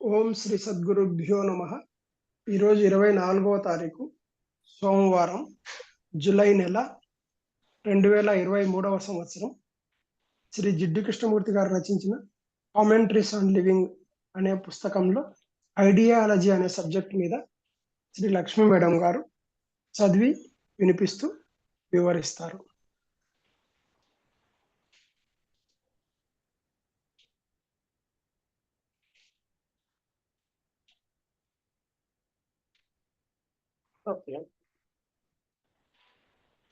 ఓం శ్రీ సద్గురుభ్యో నమః. ఈరోజు 24వ తారీఖు సోమవారం, జూలై నెల 2023వ సంవత్సరం. శ్రీ జిడ్డు కృష్ణమూర్తి గారు రచించిన కామెంటరీస్ ఆన్ లివింగ్ అనే పుస్తకంలో ఐడియాలజీ అనే సబ్జెక్ట్ మీద శ్రీ లక్ష్మీ మేడం గారు చదివి వినిపిస్తూ వివరిస్తారు. ఓకే.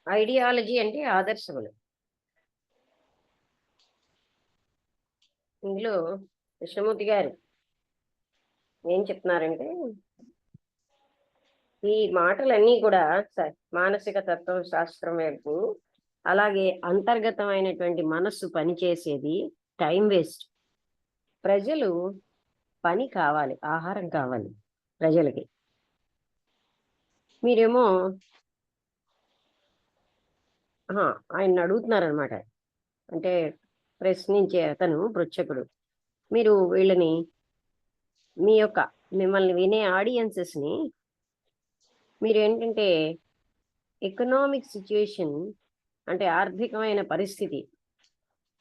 ఐడియాలజీ అంటే ఆదర్శములు. ఇందులో కృష్ణమూర్తి గారు ఏం చెప్తున్నారంటే, ఈ మాటలన్నీ కూడా మానసిక తత్వ శాస్త్రం వైపు, అలాగే అంతర్గతమైనటువంటి మనస్సు పనిచేసేది టైం వేస్ట్. ప్రజలు పని కావాలి, ఆహారం కావాలి ప్రజలకి. మీరేమో ఆయన అడుగుతున్నారనమాట. అంటే ప్రశ్నించే అతను పృచ్ఛకుడు, మీరు వీళ్ళని మిమ్మల్ని వినే ఆడియన్సెస్ని మీరు ఏంటంటే ఎకనామిక్ సిచ్యుయేషన్ అంటే ఆర్థికమైన పరిస్థితి,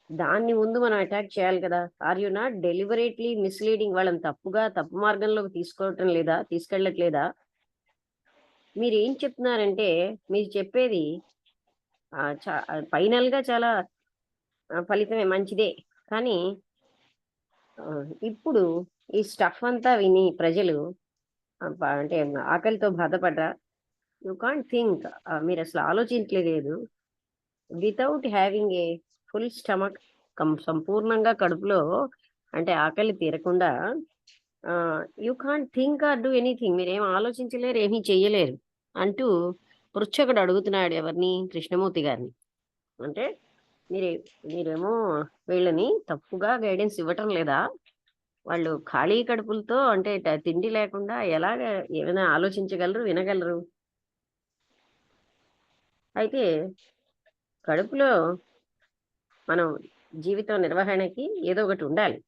దాన్ని ముందు మనం అటాక్ చేయాలి కదా. Are you not deliberately misleading? వాళ్ళని తప్పు మార్గంలోకి తీసుకెళ్ళట్లేదా? మీరు ఏం చెప్తున్నారంటే, మీరు చెప్పేది ఫైనల్గా చాలా ఫలితమే, మంచిదే. కానీ ఇప్పుడు ఈ స్టఫ్ అంతా విని ప్రజలు అంటే ఆకలితో బాధపడ్డా, యూ కాంట్ థింక్, మీరు అసలు ఆలోచించలేదు. Without having a full stomach, సంపూర్ణంగా కడుపులో అంటే ఆకలి తీరకుండా you can't think or do anything, మీరేం ఆలోచించలేరు, ఏమీ చెయ్యలేరు అంటూ పృచ్ఛకుడు అడుగుతున్నాడు ఎవరిని? కృష్ణమూర్తి గారిని. అంటే మీరేమో వీళ్ళని తప్పుగా గైడెన్స్ ఇవ్వటం లేదా? వాళ్ళు ఖాళీ కడుపులతో అంటే తిండి లేకుండా ఎలాగ ఏమైనా ఆలోచించగలరు, వినగలరు? అయితే కడుపులో మనం జీవితం నిర్వహణకి ఏదో ఒకటి ఉండాలి.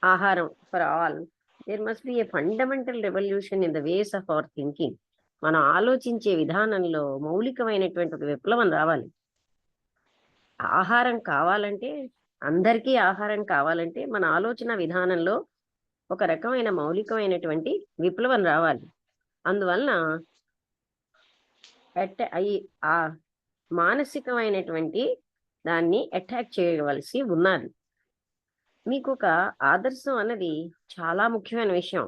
ఆహారం for all. There must be a fundamental revolution in the ways of our thinking. మనం ఆలోచించే విధానంలో మౌలికమైనటువంటి ఒక విప్లవం రావాలి. ఆహారం కావాలంటే, అందరికీ ఆహారం కావాలంటే మన ఆలోచన విధానంలో ఒక రకమైన మౌలికమైనటువంటి విప్లవం రావాలి. అందువలన ఆ మానసికమైనటువంటి దాన్ని అటాక్ చేయవలసి ఉన్నది. మీకు ఒక ఆదర్శం అన్నది చాలా ముఖ్యమైన విషయం.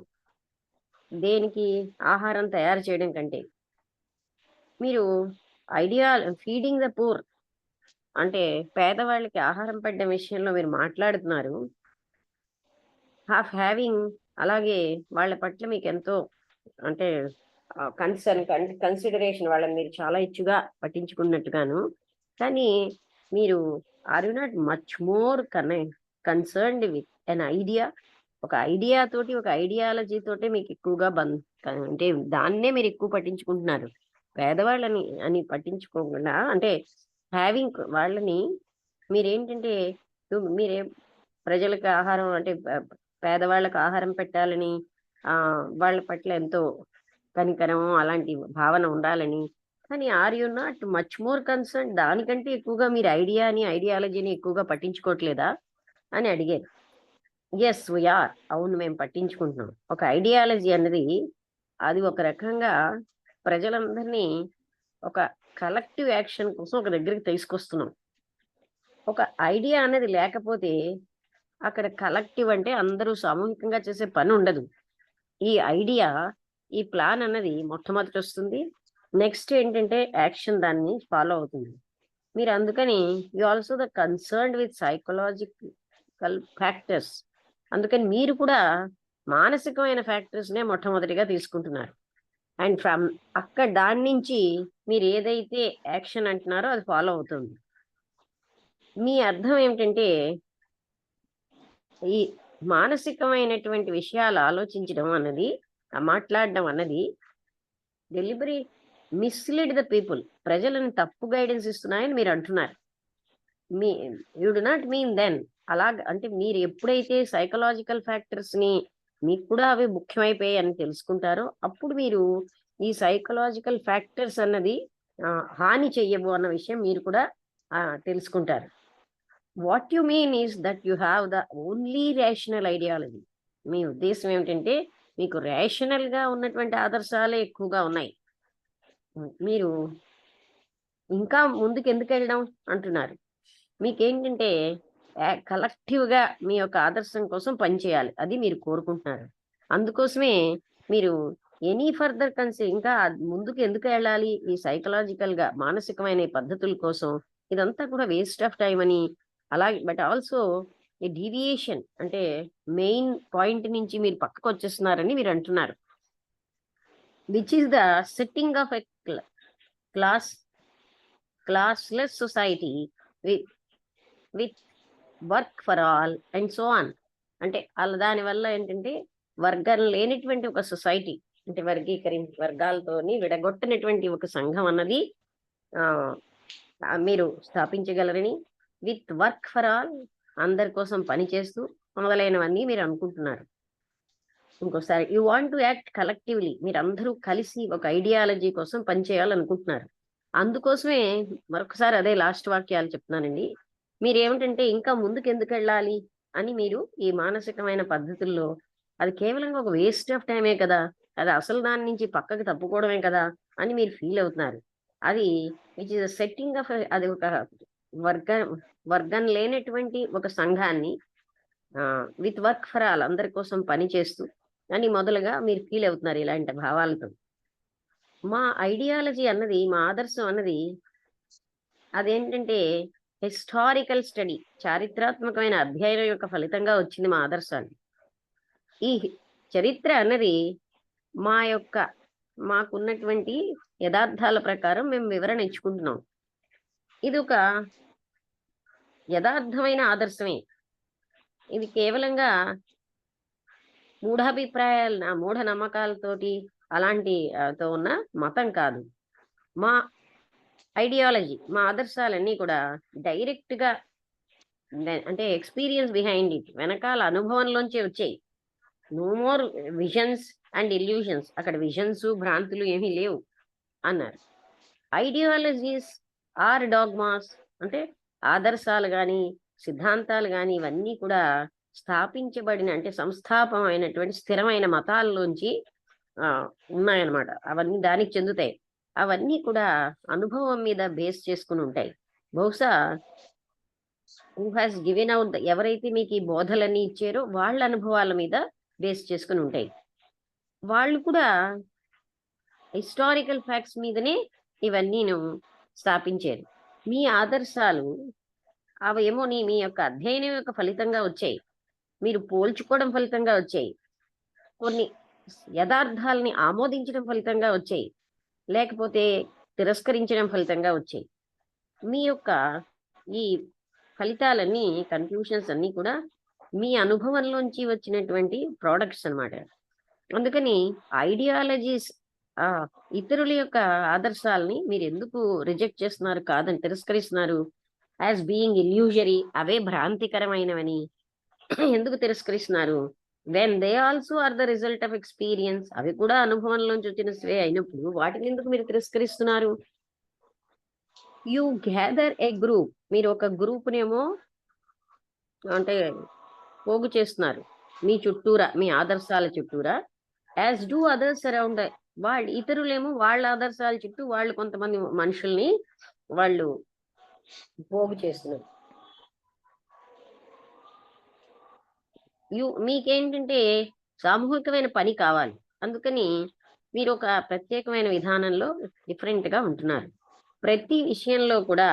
దేనికి? ఆహారం తయారు చేయడం కంటే. మీరు ఫీడింగ్ ద పూర్ అంటే పేదవాళ్ళకి ఆహారం పెట్టడం విషయంలో మీరు మాట్లాడుతున్నారు. అలాగే వాళ్ళ పట్ల మీకు ఎంతో అంటే కన్సిడరేషన్, వాళ్ళని మీరు చాలా ఇచ్చుగా పట్టించుకున్నట్టుగాను. కానీ మీరు are you not much more concerned with an idea? ఒక ఐడియా తోటి, ఒక ఐడియాలజీ తోటే మీకు ఎక్కువగా అంటే దాన్నే మీరు ఎక్కువ పట్టించుకుంటున్నారు. పేదవాళ్ళని అని పట్టించుకోకుండా, అంటే వాళ్ళని మీరేంటంటే మీరే ప్రజలకు ఆహారం అంటే పేదవాళ్ళకు ఆహారం పెట్టాలని, వాళ్ళ పట్ల ఎంతో కనికరం అలాంటి భావన ఉండాలని. కానీ are you not much more concern? దానికంటే ఎక్కువగా మీరు ఐడియాలజీని ఎక్కువగా పట్టించుకోవట్లేదా అని అడిగారు. Yes we are. అవును, మేము పట్టించుకుంటున్నాం. ఒక ఐడియాలజీ అన్నది అది ఒక రకంగా ప్రజలందరినీ ఒక కలెక్టివ్ యాక్షన్ కోసం ఒక దగ్గరికి తీసుకొస్తున్నాం. ఒక ఐడియా అనేది లేకపోతే అక్కడ కలెక్టివ్ అంటే అందరూ సామూహికంగా చేసే పని ఉండదు. ఈ ఐడియా, ఈ ప్లాన్ అన్నది మొట్టమొదటి వస్తుంది. నెక్స్ట్ ఏంటంటే యాక్షన్ దాన్ని ఫాలో అవుతుంది. మీరు అందుకని you also the concerned with psychological factors. అందుకని మీరు కూడా మానసికమైన ఫ్యాక్టర్స్నే మొట్టమొదటిగా తీసుకుంటున్నారు. అండ్ ఫ్రమ్ దాని నుంచి మీరు ఏదైతే యాక్షన్ అంటున్నారో అది ఫాలో అవుతుంది. మీ అర్థం ఏమిటంటే, ఈ మానసికమైనటువంటి విషయాలు ఆలోచించడం అన్నది, మాట్లాడడం అన్నది మిస్లీడ్ ద పీపుల్, ప్రజలను తప్పు గైడెన్స్ ఇస్తున్నాయని మీరు అంటున్నారు. మీ you do not mean then అంటే మీరు ఎప్పుడైతే సైకలాజికల్ ఫ్యాక్టర్స్ ని మీకు కూడా అవి ముఖ్యమైపోయాయి అని తెలుసుకుంటారో అప్పుడు మీరు ఈ సైకలాజికల్ ఫ్యాక్టర్స్ అన్నది హాని చెయ్యవు అన్న విషయం మీరు కూడా తెలుసుకుంటారు. What you mean is that you have the only rational ideology. మీ ఉద్దేశం ఏమిటంటే మీకు రేషనల్ గా ఉన్నటువంటి ఆదర్శాలే ఎక్కువగా ఉన్నాయి. మీరు ఇంకా ముందుకు ఎందుకు వెళ్ళడం అంటున్నారు. మీకేంటంటే కలెక్టివ్ గా మీ యొక్క ఆదర్శం కోసం పనిచేయాలి, అది మీరు కోరుకుంటున్నారు. అందుకోసమే మీరు ఎనీ ఫర్దర్ ఇంకా ముందుకు ఎందుకు వెళ్ళాలి ఈ సైకలాజికల్ గా మానసికమైన పద్ధతుల కోసం, ఇదంతా కూడా వేస్ట్ ఆఫ్ టైం అని. అలాగే బట్ ఆల్సో ఈ డీవియేషన్ అంటే మెయిన్ పాయింట్ నుంచి మీరు పక్కకు వచ్చేస్తున్నారని మీరు అంటున్నారు. Which is the setting of a classless society with work for all and so on. అంటే అలా దానివల్ల ఏంటంటే వర్గం లేనిటువంటి ఒక సొసైటీ, అంటే వర్గాలతోని విడగొట్టినటువంటి ఒక సంఘం అన్నది మీరు స్థాపించగలరని, విత్ వర్క్ ఫర్ ఆల్, అందరి కోసం పనిచేస్తూ మొదలైనవన్నీ మీరు అనుకుంటున్నారు. ఇంకోసారి you want to act collectively, మీరు అందరూ కలిసి ఒక ఐడియాలజీ కోసం పనిచేయాలనుకుంటున్నారు. అందుకోసమే మరొకసారి అదే లాస్ట్ వాక్యాలు చెప్తున్నానండి. మీరేమిటంటే ఇంకా ముందుకు ఎందుకు వెళ్ళాలి అని మీరు ఈ మానసికమైన పద్ధతుల్లో అది కేవలం ఒక వేస్ట్ ఆఫ్ టైమే కదా, అది అసలు దాని నుంచి పక్కకు తప్పుకోవడమే కదా అని మీరు ఫీల్ అవుతున్నారు. అది విచ్ ఇస్ సెట్టింగ్ ఆఫ్, అది ఒక వర్గం లేనటువంటి ఒక సంఘాన్ని విత్ వర్క్ ఫర్ ఆల్, అందరి కోసం పని చేస్తూ అని మొదలుగా మీరు ఫీల్ అవుతున్నారు ఇలాంటి భావాలతో. మా ఐడియాలజీ అన్నది, మా ఆదర్శం అన్నది అదేంటంటే హిస్టారికల్ స్టడీ, చారిత్రాత్మకమైన అధ్యయనం యొక్క ఫలితంగా వచ్చింది మా ఆదర్శాలు. ఈ చరిత్ర అన్నది మాకున్నటువంటి యథార్థాల ప్రకారం మేము వివరణ ఇచ్చుకుంటున్నాం. ఇది ఒక యథార్థమైన ఆదర్శమే. ఇది కేవలంగా మూఢ నమ్మకాలతోటి అలాంటి తో ఉన్న మతం కాదు. మా ఐడియాలజీ, మా ఆదర్శాలన్నీ కూడా డైరెక్ట్ గా అంటే ఎక్స్పీరియన్స్ బిహైండ్ ఇట్, వెనకాల అనుభవంలోంచి వచ్చాయి. No more visions and illusions, అక్కడ విజన్స్ భ్రాంతులు ఏమీ లేవు అన్నారు. ఐడియాలజీస్ ఆర్ డాగ్మాస్, అంటే ఆదర్శాలు కానీ సిద్ధాంతాలు కానీ ఇవన్నీ కూడా స్థాపించబడిన, అంటే సంస్థాపమైనటువంటి స్థిరమైన మతాల్లోంచి ఉన్నాయన్నమాట. అవన్నీ దానికి చెందుతాయి. అవన్నీ కూడా అనుభవం మీద బేస్ చేసుకుని ఉంటాయి. బహుశా హూ హాస్ గివెన్ అవుట్, ఎవరైతే మీకు ఈ బోధలన్నీ ఇచ్చారో వాళ్ళ అనుభవాల మీద బేస్ చేసుకుని ఉంటాయి. వాళ్ళు కూడా హిస్టారికల్ ఫ్యాక్ట్స్ మీదనే ఇవన్నీ స్థాపించారు. మీ ఆదర్శాలు అవేమో మీ యొక్క అధ్యయనం యొక్క ఫలితంగా వచ్చాయి, మీరు పోల్చుకోవడం ఫలితంగా వచ్చాయి, కొన్ని యథార్థాలని ఆమోదించడం ఫలితంగా వచ్చాయి, లేకపోతే తిరస్కరించడం ఫలితంగా వచ్చాయి. మీ యొక్క ఈ ఫలితాలన్నీ, కన్క్లూషన్స్ అన్నీ కూడా మీ అనుభవంలోంచి వచ్చినటువంటి ప్రోడక్ట్స్ అన్నమాట. అందుకని ఐడియాలజీస్, ఇతరుల యొక్క ఆదర్శాలని మీరు ఎందుకు రిజెక్ట్ చేస్తున్నారు, కాదని తిరస్కరిస్తున్నారు? యాజ్ బీయింగ్ ఇల్యూజరీ, అవే భ్రాంతికరమైనవని ఎందుకు తిరస్కరిస్తున్నారు? When they also are the result of experience, అవి కూడా అనుభవంలోంచి వచ్చిన స్వే అయినప్పుడు వాటిని ఎందుకు మీరు తిరస్కరిస్తున్నారు? యూ గ్యాదర్ ఏ గ్రూప్, మీరు ఒక గ్రూప్నేమో అంటే పోగు చేస్తున్నారు మీ చుట్టూరా, మీ ఆదర్శాల చుట్టూరా. యాజ్ డూ అదర్స్ అరౌండ్, ఇతరులేమో వాళ్ళ ఆదర్శాల చుట్టూ వాళ్ళు కొంతమంది మనుషుల్ని వాళ్ళు పోగు చేస్తున్నారు. మీకేంటంటే సామూహికమైన పని కావాలి, అందుకని మీరు ఒక ప్రత్యేకమైన విధానంలో డిఫరెంట్ గా ఉంటున్నారు. ప్రతి విషయంలో కూడా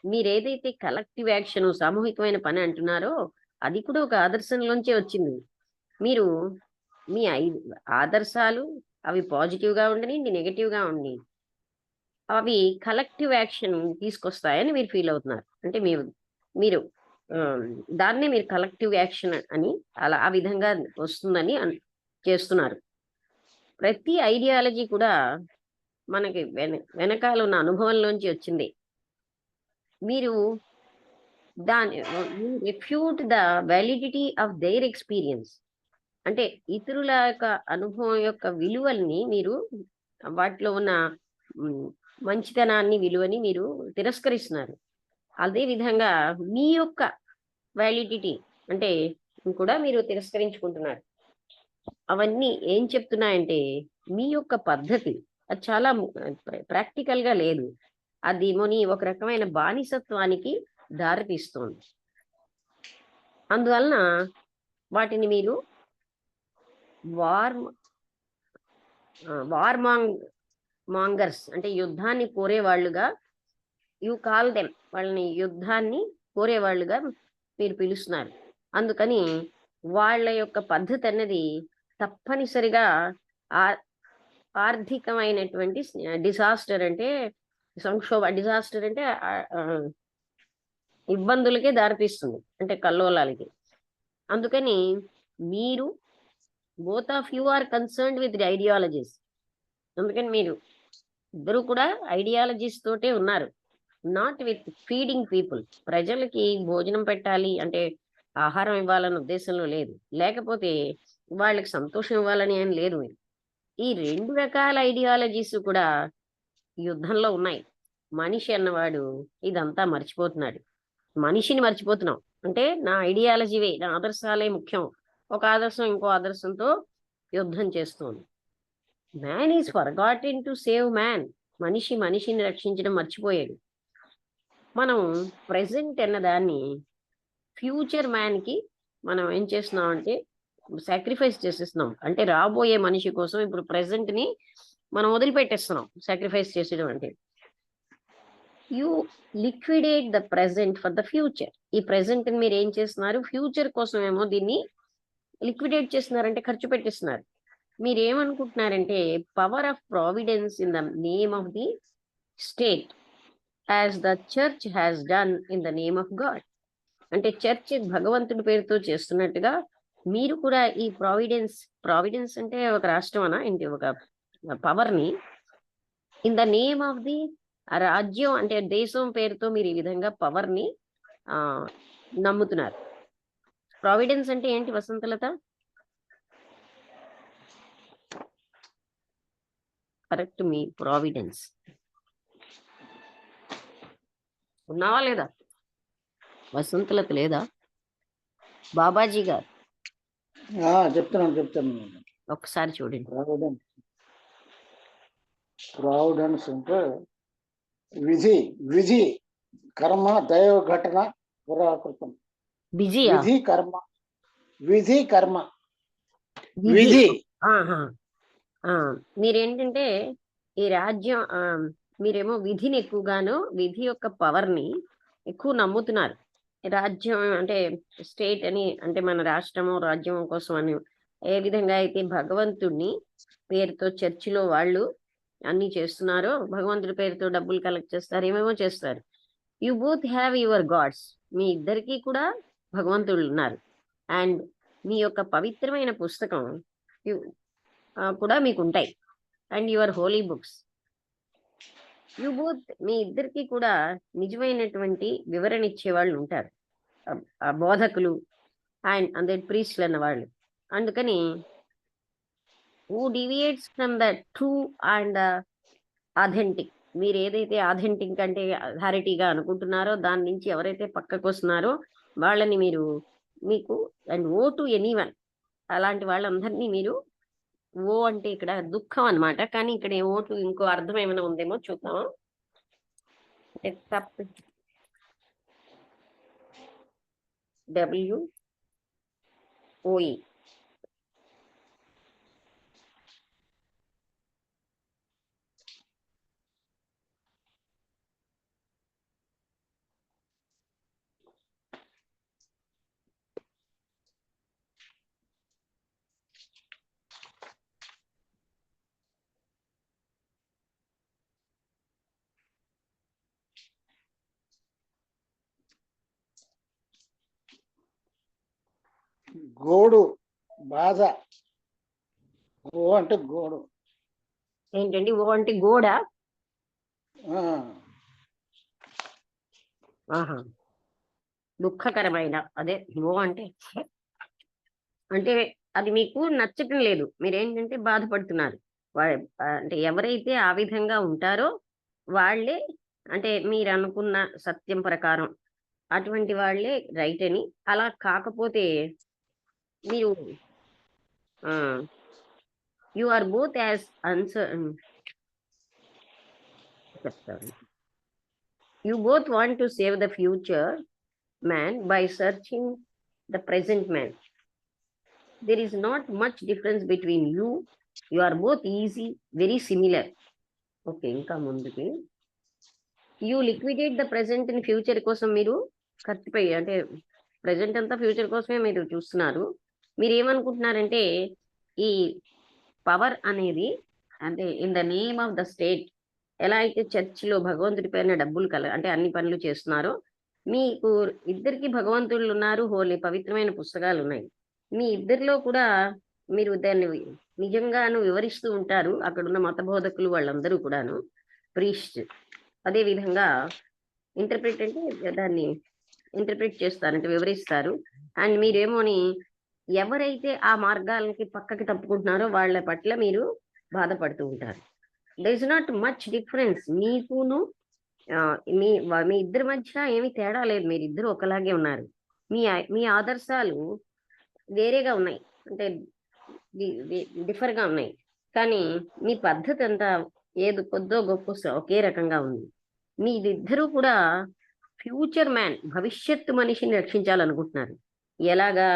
మీరు ఏదైతే కలెక్టివ్ యాక్షన్, సామూహికమైన పని అంటున్నారో అది కూడా ఒక ఆదర్శంలోంచే వచ్చింది. మీరు మీ ఆదర్శాలు అవి పాజిటివ్ గా ఉండనివ్వండి, నెగటివ్ గా ఉండి, అవి కలెక్టివ్ యాక్షన్ తీసుకొస్తాయని మీరు ఫీల్ అవుతున్నారు. అంటే మీరు దాన్నే మీరు కలెక్టివ్ యాక్షన్ అని ఆ విధంగా వస్తుందని చేస్తున్నారు. ప్రతి ఐడియాలజీ కూడా మనకి వెనకాల ఉన్న అనుభవంలోంచి వచ్చింది. మీరు దాని refute the validity of their experience. అంటే ఇతరుల యొక్క అనుభవం యొక్క విలువల్ని మీరు వాటిలో ఉన్న మ్, మంచితనాన్ని విలువని మీరు తిరస్కరిస్తున్నారు. అదే విధంగా మీ యొక్క వ్యాలిడిటీ అంటే కూడా మీరు తిరస్కరించుకుంటున్నారు. అవన్నీ ఏం చెప్తున్నాయంటే మీ యొక్క పద్ధతి అది చాలా ప్రాక్టికల్ గా లేదు. అది మొని ఒక రకమైన బానిసత్వానికి దారితీస్తుంది. అందువలన వాటిని మీరు వార్ వార్ మాంగర్స్ అంటే యుద్ధాన్ని కోరేవాళ్ళుగా యు కాల్ దెమ్, వాళ్ళని యుద్ధాన్ని కోరేవాళ్ళుగా మీరు పిలుస్తున్నారు. అందుకని వాళ్ళ యొక్క పద్ధతి అన్నది తప్పనిసరిగా ఆర్థికమైనటువంటి డిజాస్టర్ అంటే డిజాస్టర్ అంటే ఇబ్బందులకే దారితీస్తుంది, అంటే కల్లోలాలకి. అందుకని మీరు both of you are concerned with the ideologies. అందుకని మీరు ఇద్దరు కూడా ఐడియాలజీస్ తోటే ఉన్నారు, నాట్ విత్ ఫీడింగ్ పీపుల్. ప్రజలకి భోజనం పెట్టాలి అంటే ఆహారం ఇవ్వాలన్న ఉద్దేశంలో లేదు, లేకపోతే వాళ్ళకి సంతోషం ఇవ్వాలని ఏం లేదు. మీరు ఈ రెండు రకాల ఐడియాలజీస్ కూడా యుద్ధంలో ఉన్నాయి. మనిషి అన్నవాడు ఇదంతా మర్చిపోతున్నాడు. మనిషిని మర్చిపోతున్నాం. అంటే నా ఐడియాలజీవే, నా ఆదర్శాలే ముఖ్యం. ఒక ఆదర్శం ఇంకో ఆదర్శంతో యుద్ధం చేస్తుంది. Man is forgotten to save man. మనిషి మనిషిని రక్షించడం మర్చిపోయాడు. మనం ప్రెసెంట్ అన్న దాన్ని ఫ్యూచర్ మ్యాన్ కి మనం ఏం చేస్తున్నాం అంటే సాక్రిఫైస్ చేసేస్తున్నాం. అంటే రాబోయే మనిషి కోసం ఇప్పుడు ప్రెసెంట్ ని మనం వదిలిపెట్టేస్తున్నాం. సాక్రిఫైస్ చేసేయడం అంటే you liquidate the present for the future. ఈ ప్రెసెంట్ ని మీరు ఏం చేస్తున్నారు, ఫ్యూచర్ కోసం ఏమో దీన్ని లిక్విడేట్ చేస్తున్నారంటే ఖర్చు పెట్టిస్తున్నారు. మీరు ఏమనుకుంటున్నారంటే power of providence in the name of the state as the church has done in the name of God. అంటే చర్చ్ భగవంతుడి పేరుతో చేస్తున్నట్టుగా మీరు కూడా ఈ ప్రావిడెన్స్ అంటే ఒక రాష్ట్రమనా ఏంటి, ఒక పవర్ ని in the name of the రాజ్యం అంటే దేశం పేరుతో మీరు ఈ విధంగా పవర్ ని నమ్ముతున్నారు. ప్రావిడెన్స్ అంటే ఏంటి వసంతలత? కరెక్ట్ మీ ప్రావిడెన్స్ ఉన్నావా లేదా? వసంతలత లేదా? బాబాజీ గారు చెప్తాను. ఒకసారి చూడండి. ప్రావిడెన్స్ అంటే విధి కర్మ దైవ ఘటన పురాకృతం. బిజీయా? విధి కర్మ విధి. మీరేంటంటే ఈ రాజ్యం మీరేమో విధిని ఎక్కువగాను విధి యొక్క పవర్ ని ఎక్కువ నమ్ముతున్నారు. రాజ్యం అంటే స్టేట్ అని అంటే మన రాష్ట్రము రాజ్యం కోసం అని ఏ విధంగా అయితే భగవంతుడిని పేరుతో చర్చిలో వాళ్ళు అన్ని చేస్తున్నారో, భగవంతుడి పేరుతో డబ్బులు కలెక్ట్ చేస్తారు, ఏమేమో చేస్తారు. You both have your gods. మీ ఇద్దరికి కూడా భగవంతుడు ఉన్నారు. అండ్ మీ యొక్క పవిత్రమైన పుస్తకం కూడా మీకు ఉంటాయి. And your holy books. You both మీ ఇద్దరికి కూడా నిజమైనటువంటి వివరణ ఇచ్చే వాళ్ళు ఉంటారు, ఆ బోధకులు అండ్ అందరి ప్రీస్టులు అన్న వాళ్ళు. అందుకని who deviates from the true and authentic, మీరు ఏదైతే ఆథెంటిక్ అంటే అథారిటీగా అనుకుంటున్నారో దాని నుంచి ఎవరైతే పక్కకు వస్తున్నారో వాళ్ళని మీరు మీకు అండ్ ఓ టు ఎనీవన్, అలాంటి వాళ్ళందరినీ మీరు ఓ అంటే ఇక్కడ దుఃఖం అన్నమాట, కానీ ఇక్కడ ఓటు ఇంకో అర్థం ఏమైనా ఉందేమో చూద్దాం. WOE గోడు బాధ. గో అంటే గోడు. ఏంటండి ఓ అంటే గోడ? ఆ, ఆహా! దుఃఖకరమైన అదే ఓ అంటే అంటే అది మీకు నచ్చటం లేదు. మీరేంటంటే బాధపడుతున్నారు. వా అంటే ఎవరైతే ఆ విధంగా ఉంటారో వాళ్ళే అంటే మీరనుకున్న సత్యం ప్రకారం అటువంటి వాళ్ళే రైట్ అని. అలా కాకపోతే మీరు యూ ఆర్ బోత్ యాజ్ చెప్తాను. You both want to save the future man by searching the present man. There is not much difference between you. You are both easy, very similar. Okay. ఇంకా ముందుకి. You liquidate the present in future కోసం మీరు ఖర్చుపోయి అంటే present అంతా future కోసమే మీరు చూస్తున్నారు. మీరేమనుకుంటున్నారంటే ఈ పవర్ అనేది అంటే in the name of the state ఎలా అయితే చర్చిలో భగవంతుడి పేరున డబ్బులు అంటే అన్ని పనులు చేస్తున్నారో మీకు ఇద్దరికి భగవంతుళ్ళు ఉన్నారు. హోలీ పవిత్రమైన పుస్తకాలు ఉన్నాయి. మీ ఇద్దరిలో కూడా మీరు దాన్ని నిజంగాను వివరిస్తూ ఉంటారు. అక్కడున్న మత బోధకులు వాళ్ళందరూ కూడాను ప్రీస్ట్ అదే విధంగా ఇంటర్ప్రిట్ అంటే దాన్ని ఇంటర్ప్రిట్ చేస్తారు అంటే వివరిస్తారు. అండ్ మీరేమోని ఎవరైతే ఆ మార్గాలకి పక్కకి తప్పుకుంటున్నారో వాళ్ళ పట్ల మీరు బాధపడుతూ ఉంటారు. There is not much difference. మీకును మీ ఇద్దరి మధ్య ఏమి తేడా లేదు. మీరిద్దరు ఒకలాగే ఉన్నారు. మీ ఆదర్శాలు వేరేగా ఉన్నాయి అంటే డిఫర్ గా ఉన్నాయి. కానీ మీ పద్ధతి అంతా ఏదో కొద్దో గొప్ప ఒకే రకంగా ఉంది. మీరిద్దరూ కూడా ఫ్యూచర్ మ్యాన్ భవిష్యత్తు మనిషిని రక్షించాలనుకుంటున్నారు. ఎలాగా?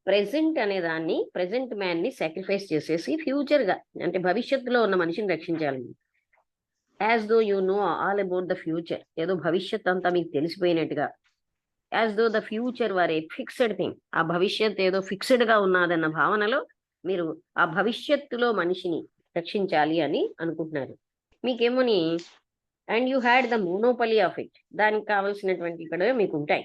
ప్రెజెంట్ అనే దాన్ని ప్రెజెంట్ మ్యాన్ ని సాక్రిఫైస్ చేసేసి ఫ్యూచర్ గా అంటే భవిష్యత్తులో ఉన్న మనిషిని రక్షించాలి. As though you know all about the future. ఏదో భవిష్యత్ అంతా మీకు తెలిసిపోయినట్టుగా. As though the future were a fixed thing. ఆ భవిష్యత్ ఏదో ఫిక్స్డ్ గా ఉన్నదన్న భావనలో మీరు ఆ భవిష్యత్తులో మనిషిని రక్షించాలి అని అనుకుంటున్నారు. మీకేమోని and you had the monopoly of it. దానికి కావలసినటువంటి ఇక్కడ మీకు ఉంటాయి.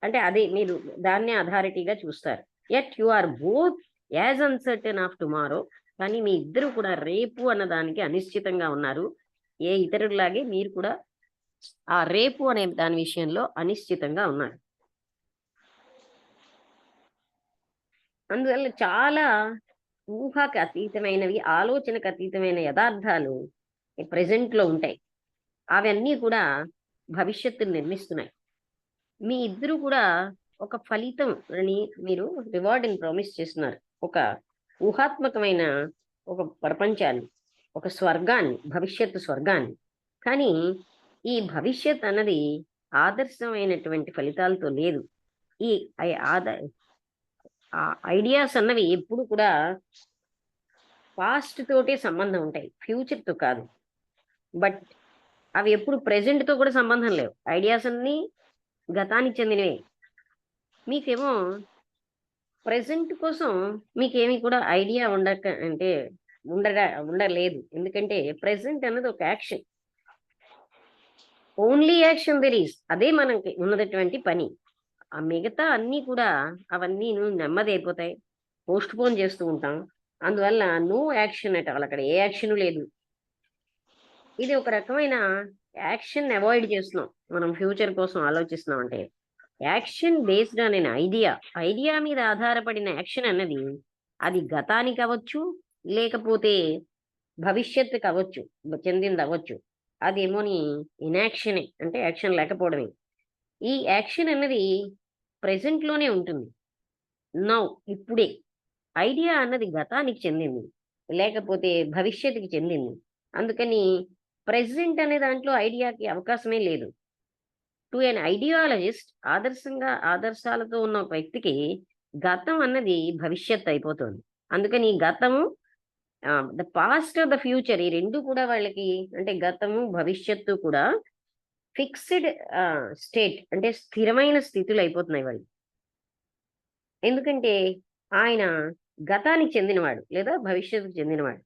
అంటే అదే మీరు దాన్నే అథారిటీగా చూస్తారు. Yet you are both as uncertain of tomorrow. కానీ మీ ఇద్దరు కూడా రేపు అన్న దానికి అనిశ్చితంగా ఉన్నారు. ఏ ఇతరులాగే మీరు కూడా ఆ రేపు అనే దాని విషయంలో అనిశ్చితంగా ఉన్నారు. అందువల్ల చాలా ఊహకు అతీతమైనవి, ఆలోచనకు అతీతమైన యథార్థాలు ప్రెజెంట్ లో ఉంటాయి. అవన్నీ కూడా భవిష్యత్తును నిర్మిస్తున్నాయి. మీ ఇద్దరు కూడా ఒక ఫలితం అని మీరు రివార్డ్ ని ప్రామిస్ చేస్తున్నారు. ఒక ఊహాత్మకమైన ఒక ప్రపంచాన్ని, ఒక స్వర్గాన్ని, భవిష్యత్తు స్వర్గాన్ని. కానీ ఈ భవిష్యత్ అన్నది ఆదర్శమైనటువంటి ఫలితాలతో లేదు. ఈ ఐడియాస్ అన్నవి ఎప్పుడు కూడా పాస్ట్ తోటే సంబంధం ఉంటాయి, ఫ్యూచర్ తో కాదు. బట్ అవి ఎప్పుడు ప్రెజెంట్ తో కూడా సంబంధం లేవు. ఐడియాస్ అన్ని గతానికి చెందినవే. మీకేమో ప్రెజెంట్ కోసం మీకేమీ కూడా ఐడియా ఉండలేదు. ఎందుకంటే ప్రెజెంట్ అన్నది ఒక action. Only action there is. అదే మనకి ఉన్నటువంటి పని. ఆ మిగతా అన్నీ కూడా అవన్నీ నెమ్మది అయిపోతాయి, పోస్ట్ పోన్ చేస్తూ ఉంటాం. అందువల్ల నో యాక్షన్ అట్ ఆల్. అక్కడ ఏ యాక్షన్ లేదు. ఇది ఒక రకమైన యాక్షన్ అవాయిడ్ చేస్తున్నాం మనం ఫ్యూచర్ కోసం ఆలోచిస్తున్నాం. అంటే action based on an idea మీద ఆధారపడిన యాక్షన్ అన్నది అది గతానికి అవ్వచ్చు, లేకపోతే భవిష్యత్తు కావచ్చు, చెందింది అవ్వచ్చు. అదేమోని ఇన్యాక్షనే అంటే యాక్షన్ లేకపోవడమే. ఈ యాక్షన్ అన్నది ప్రెసెంట్ లోనే ఉంటుంది. నౌ ఇప్పుడే. ఐడియా అన్నది గతానికి చెందింది, లేకపోతే భవిష్యత్తుకి చెందింది. అందుకని ప్రెసెంట్ అనే దాంట్లో ఐడియాకి అవకాశమే లేదు. టు ఎన్ ఐడియాలజిస్ట్ ఆదర్శాలతో ఉన్న ఒక వ్యక్తికి గతం అన్నది భవిష్యత్తు అయిపోతుంది. అందుకని గతము ద పాస్ట్ ద ఫ్యూచర్ ఈ రెండు కూడా వాళ్ళకి అంటే గతము భవిష్యత్తు కూడా ఫిక్స్డ్ స్టేట్ అంటే స్థిరమైన స్థితులు అయిపోతున్నాయి వాళ్ళు. ఎందుకంటే ఆయన గతానికి చెందినవాడు లేదా భవిష్యత్తుకు చెందినవాడు.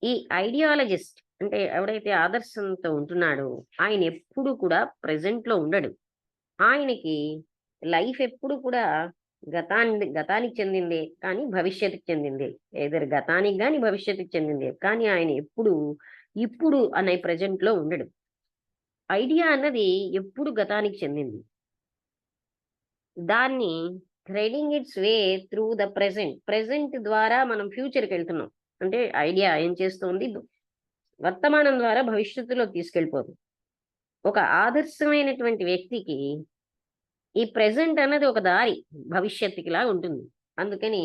ఈ ఐడియాలజిస్ట్ అంటే ఎవడైతే ఆదర్శంతో ఉంటున్నాడో ఆయన ఎప్పుడు కూడా ప్రెసెంట్ లో ఉండడు. ఆయనకి లైఫ్ ఎప్పుడు కూడా గతానికి చెందిందే కానీ భవిష్యత్తుకి చెందిందే, ఏదర్ గతానికి కానీ భవిష్యత్తుకి చెందిందే, కానీ ఆయన ఎప్పుడు ఇప్పుడు అనే ప్రజెంట్ లో ఉండడు. ఐడియా అన్నది ఎప్పుడు గతానికి చెందింది. దాన్ని threading it's way through the present ద్వారా మనం ఫ్యూచర్కి వెళ్తున్నాం. అంటే ఐడియా ఏం చేస్తుంది, వర్తమానం ద్వారా భవిష్యత్తులోకి తీసుకెళ్ళిపోతుంది. ఒక ఆదర్శమైనటువంటి వ్యక్తికి ఈ ప్రెసెంట్ అన్నది ఒక దారి భవిష్యత్తుకి లాగా ఉంటుంది. అందుకని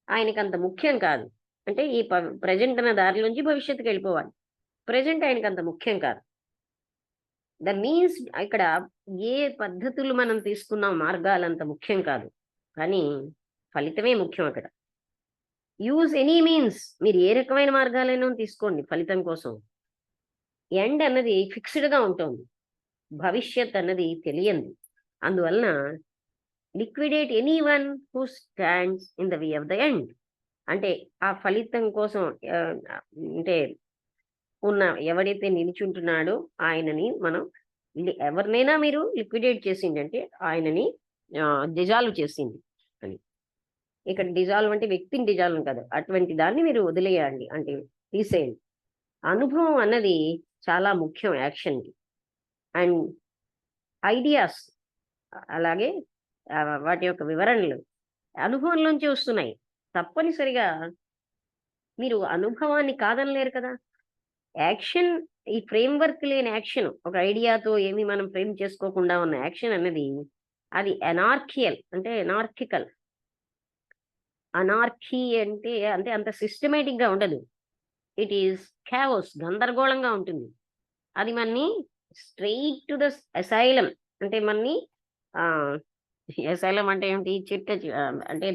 ఆయనకి అంత ముఖ్యం కాదు. అంటే ఈ ప్రెసెంట్ అన్న దారి నుంచి భవిష్యత్తుకి వెళ్ళిపోవాలి. ప్రెసెంట్ ఆయనకి అంత ముఖ్యం కాదు. ద మీన్స్ ఇక్కడ ఏ పద్ధతులు మనం తీసుకున్నాం మార్గాలు అంత ముఖ్యం కాదు, కానీ ఫలితమే ముఖ్యం. అక్కడ యూజ్ ఎనీ మీన్స్, మీరు ఏ రకమైన మార్గాలైనా తీసుకోండి ఫలితం కోసం. ఎండ్ అన్నది ఫిక్స్డ్ గా ఉంటుంది, భవిష్యత్ అన్నది తెలియంది. అందువలన liquidate any one who stands in the way of the end. అంటే ఆ ఫలితం కోసం అంటే ఉన్న ఎవరైతే నిలుచుంటున్నాడో ఆయనని మనం ఎవరినైనా మీరు లిక్విడేట్ చేసింది అంటే ఆయనని డిజాల్వ్ చేసింది అని. ఇక్కడ డిజాల్వ్ అంటే వ్యక్తిని డిజాల్వ్ కాదు, అటువంటి దాన్ని మీరు వదిలేయండి, అంటే తీసేయండి. అనుభవం అన్నది చాలా ముఖ్యం యాక్షన్కి. అండ్ ఐడియాస్ అలాగే వాటి యొక్క వివరణలు అనుభవంలోంచి వస్తున్నాయి. తప్పనిసరిగా మీరు అనుభవాన్ని కాదనలేరు కదా. యాక్షన్, ఈ ఫ్రేమ్ వర్క్ లేని యాక్షన్, ఒక ఐడియాతో ఏమి మనం ఫ్రేమ్ చేసుకోకుండా ఉన్న యాక్షన్ అన్నది అది అనార్కియల్, అంటే ఎనార్కికల్. అనార్కీ అంటే అంటే అంత సిస్టమేటిక్ గా ఉండదు. ఇట్ ఈస్ క్యావోస్, గందరగోళంగా ఉంటుంది. అది మన్ని స్ట్రెయిట్ టు ద అసైలం, అంటే మన్ని అసైలం అంటే ఏమిటి, అంటే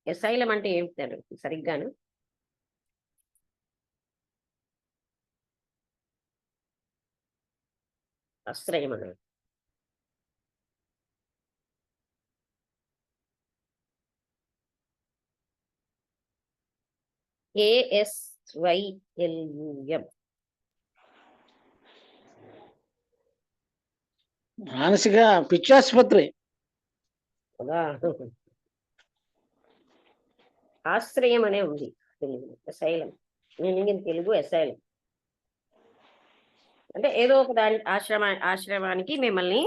అసైలం అంటే ఏమిటారు సరిగ్గాను, ఆశ్రయం అన్నాడు. ASYLUM. మానసిక పిచ్చాసుపత్రి. ఆశ్రయం అనే ఉంది తెలుగు, అసైలం. నేను తెలుగు అసైలం అంటే ఏదో ఒక దాని ఆశ్రమానికి మిమ్మల్ని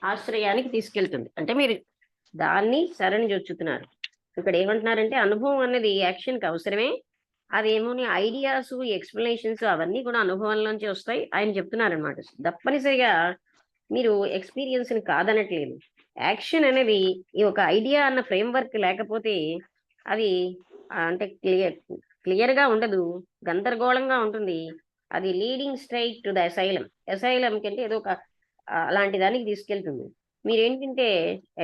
ఆశ్రయానికి తీసుకెళ్తుంది. అంటే మీరు దాన్ని శరణి జొచ్చుతున్నారు. ఇక్కడ ఏమంటున్నారంటే అనుభవం అన్నది యాక్షన్కి అవసరమే. అదేమోని ఐడియాస్, ఎక్స్ప్లెనేషన్స్ అవన్నీ కూడా అనుభవంలోంచి వస్తాయి ఆయన చెప్తున్నారనమాట. తప్పనిసరిగా మీరు ఎక్స్పీరియన్స్ని కాదనట్లేదు. యాక్షన్ అనేది ఈ ఒక ఐడియా అన్న ఫ్రేమ్ వర్క్ లేకపోతే అది అంటే క్లియర్గా ఉండదు, గందరగోళంగా ఉంటుంది. అది leading straight to the asylum కంటే ఏదో ఒక అలాంటి దానికి తీసుకెళ్తుంది. మీరేంటంటే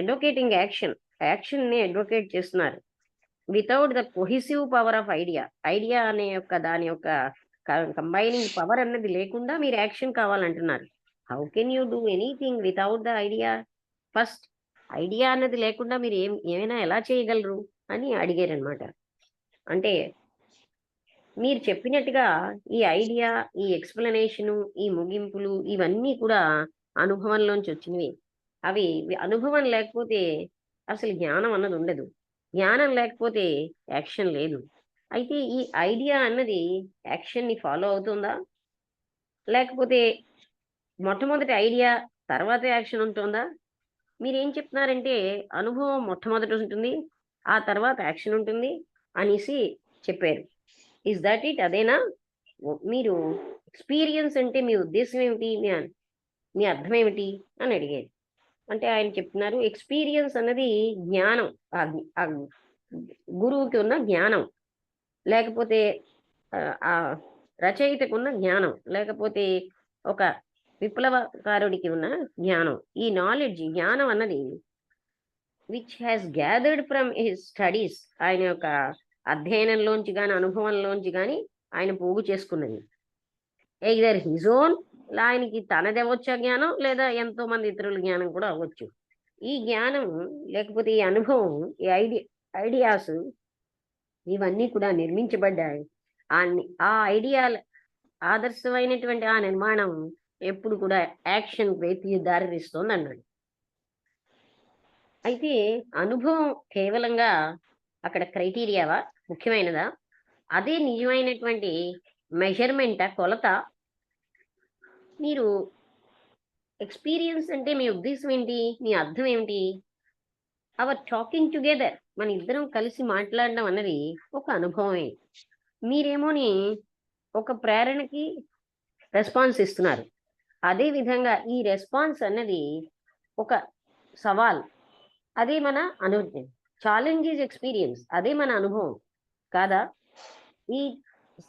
అడ్వకేటింగ్ యాక్షన్ని అడ్వకేట్ చేస్తున్నారు without the cohesive power of idea అనే యొక్క దాని యొక్క కంబైనింగ్ పవర్ అన్నది లేకుండా మీరు యాక్షన్ కావాలంటున్నారు. How can you do anything without the idea? First idea అన్నది లేకుండా మీరు ఏమైనా ఎలా చేయగలరు అని అడిగారు అనమాట. అంటే మీరు చెప్పినట్టుగా ఈ ఐడియా, ఈ ఎక్స్ప్లెనేషను, ఈ ముగింపులు ఇవన్నీ కూడా అనుభవంలోంచి వచ్చినవి. అవి అనుభవం లేకపోతే అసలు జ్ఞానం అన్నది ఉండదు, జ్ఞానం లేకపోతే యాక్షన్ లేదు. అయితే ఈ ఐడియా అన్నది యాక్షన్ని ఫాలో అవుతుందా, లేకపోతే మొట్టమొదటి ఐడియా తర్వాత యాక్షన్ ఉంటుందా? మీరేం చెప్తున్నారంటే అనుభవం మొట్టమొదటి ఉంటుంది, ఆ తర్వాత యాక్షన్ ఉంటుంది అనేసి చెప్పారు. Is that it? అదేనా మీరు ఎక్స్పీరియన్స్ అంటే మీ ఉద్దేశం ఏమిటి, మీ అర్థం ఏమిటి అని అడిగారు. అంటే ఆయన చెప్తున్నారు ఎక్స్పీరియన్స్ అన్నది జ్ఞానం, గురువుకి ఉన్న జ్ఞానం, లేకపోతే ఆ రచయితకు ఉన్న జ్ఞానం, లేకపోతే ఒక విప్లవకారుడికి ఉన్న జ్ఞానం. ఈ జ్ఞానం అన్నది which has gathered from his studies, ఆయన యొక్క అధ్యయనంలోంచి కానీ అనుభవంలోంచి కానీ ఆయన పోగు చేసుకున్నది. ఎయిదర్ హిజ్ ఓన్, ఆయనకి తనది అవ్వచ్చు జ్ఞానం, లేదా ఎంతో మంది ఇతరుల జ్ఞానం కూడా అవ్వచ్చు. ఈ జ్ఞానం లేకపోతే ఈ అనుభవం, ఈ ఐడియాస్ ఇవన్నీ కూడా నిర్మించబడ్డాయి. ఆ ఐడియాల ఆదర్శమైనటువంటి ఆ నిర్మాణం ఎప్పుడు కూడా యాక్షన్ వైపు దారితీస్తోంది అన్నాడు. అయితే అనుభవం కేవలంగా అక్కడ క్రైటీరియావా, ముఖ్యమైనదా? అదే నిజమైనటువంటి మెజర్మెంటా, కొలత? మీరు ఎక్స్పీరియన్స్ అంటే మీ ఉద్దేశం ఏంటి? మీ అర్థం ఏమిటి? అవర్ టాకింగ్ టుగెదర్, మన ఇద్దరం కలిసి మాట్లాడడం అన్నది ఒక అనుభవమే. మీరేమోని ఒక ప్రేరణకి రెస్పాన్స్ ఇస్తున్నారు. అదే విధంగా ఈ రెస్పాన్స్ అన్నది ఒక సవాల్, అదే మన అనుభవం. ఛాలెంజ్ ఈజ్ ఎక్స్పీరియన్స్, అదే మన అనుభవం కాదా? ఈ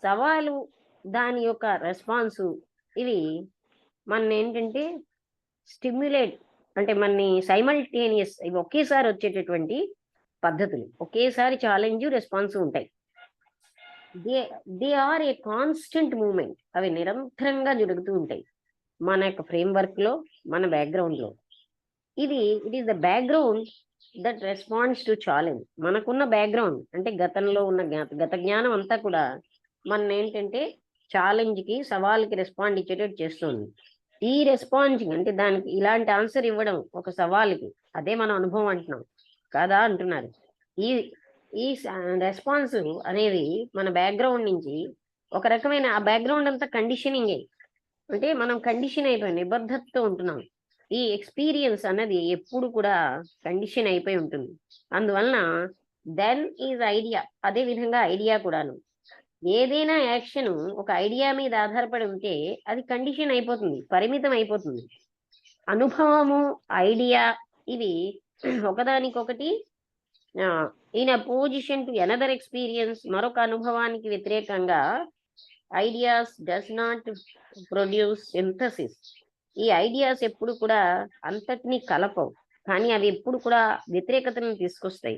సవాలు, దాని యొక్క రెస్పాన్సు, ఇవి మన ఏంటంటే స్టిమ్యులేట్, అంటే మనని సైమల్టేనియస్, ఇవి ఒకేసారి వచ్చేటటువంటి పద్ధతులు. ఒకేసారి ఛాలెంజ్ రెస్పాన్స్ ఉంటాయి. They are a constant moment, అవి నిరంతరంగా జరుగుతూ ఉంటాయి మన యొక్క ఫ్రేమ్వర్క్ లో, మన బ్యాక్గ్రౌండ్ లో. It is the background that responds to challenge. మనకున్న బ్యాక్గ్రౌండ్ అంటే గతంలో ఉన్న గత జ్ఞానం అంతా కూడా మన ఏంటంటే ఛాలెంజ్ కి, సవాల్కి రెస్పాండ్ ఇచ్చేటట్టు చేస్తుంది. ఈ రెస్పాండింగ్ అంటే దానికి ఇలాంటి ఆన్సర్ ఇవ్వడం ఒక సవాల్కి, అదే మన అనుభవం అంటున్నాం కాదా అంటున్నారు. ఈ ఈ రెస్పాన్స్ అనేది మన బ్యాక్గ్రౌండ్ నుంచి ఒక రకమైన, ఆ బ్యాక్గ్రౌండ్ అంతా కండిషనింగే, అంటే మనం కండిషన్ అయిపోయి నిబద్ధతతో ఉంటున్నాం. ఈ ఎక్స్పీరియన్స్ అన్నది ఎప్పుడు కూడా కండిషన్ అయిపోయి ఉంటుంది. అందువలన దెన్ ఈజ్ ఐడియా, అదే విధంగా ఐడియా కూడాను. ఏదైనా యాక్షన్ ఒక ఐడియా మీద ఆధారపడి ఉంటే అది కండిషన్ అయిపోతుంది, పరిమితం అయిపోతుంది. అనుభవము, ఐడియా, ఇవి ఒకదానికొకటి in opposition to another experience, మరొక అనుభవానికి వ్యతిరేకంగా ideas does not produce synthesis. ఈ ఐడియాస్ ఎప్పుడు కూడా అంతటినీ కలపవు, కానీ అవి ఎప్పుడు కూడా వ్యతిరేకతలను తీసుకొస్తాయి.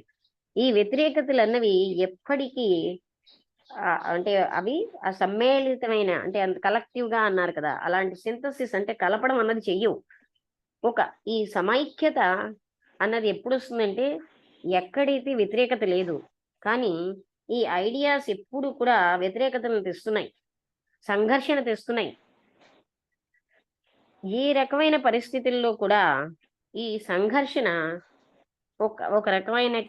ఈ వ్యతిరేకతలు అన్నవి ఎప్పటికీ అంటే అవి ఆ సమ్మేళితమైన, అంటే అంత కలెక్టివ్ గా అన్నారు కదా, అలాంటి సింథసిస్ అంటే కలపడం అన్నది చెయ్యవు. ఈ సమైక్యత అన్నది ఎప్పుడు వస్తుందంటే ఎక్కడైతే వ్యతిరేకత లేదు. కానీ ఈ ఐడియాస్ ఎప్పుడు కూడా వ్యతిరేకతలను తెస్తున్నాయి, సంఘర్షణ తెస్తున్నాయి. ఏ రకమైన పరిస్థితుల్లో కూడా ఈ సంఘర్షణ ఒక రకమైన